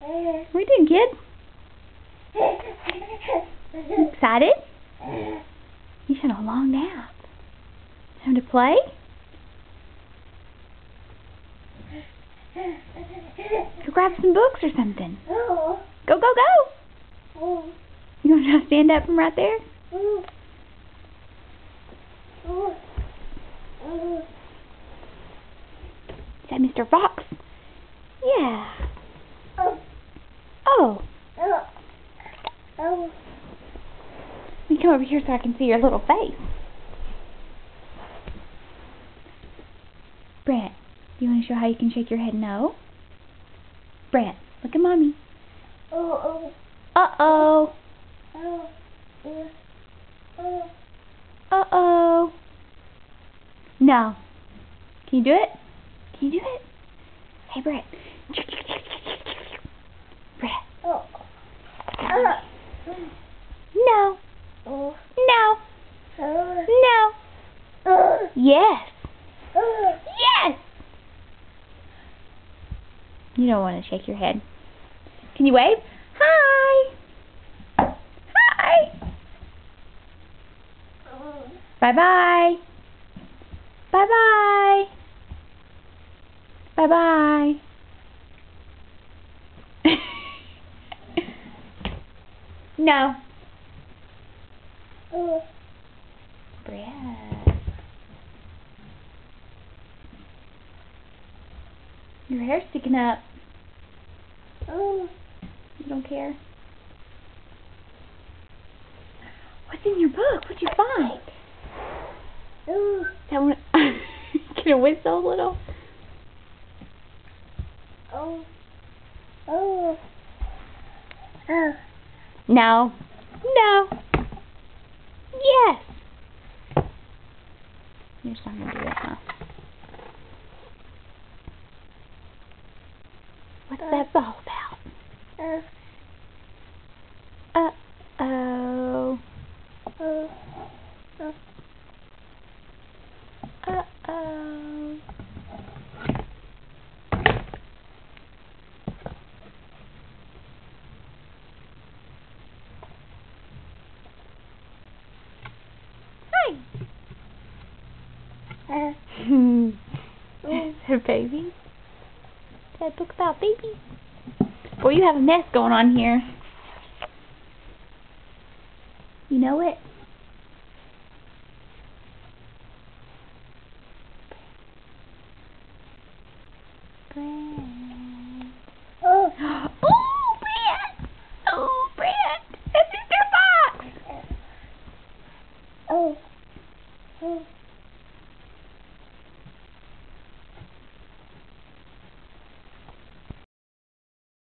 What are you doing, kid? You excited? You've had a long nap. Time to play? Go grab some books or something. Go, go, go! You want to try to stand up from right there? Is that Mr. Fox? Yeah. Oh. Let me come over here so I can see your little face. Brent, do you want to show how you can shake your head no? Brent, look at Mommy. Uh-oh. Uh-oh. No. Can you do it? Can you do it? Hey, Brett. Brett. No. No. No. Yes. Yes. You don't want to shake your head. Can you wave? Hi. Hi. Bye-bye. Bye-bye. Bye-bye. No. Brett. Your hair's sticking up. You don't care? What's in your book? What'd you find? That one. Can it whistle a little? No. No. Yes. You're just not going to do it, huh? What's that ball about? Uh-oh. Uh-oh. Hi. Is that a baby? Is that a book about babies? Boy, you have a mess going on here. You know it? Brent. Oh, Brent! Oh, Brent! That's Mr. Fox!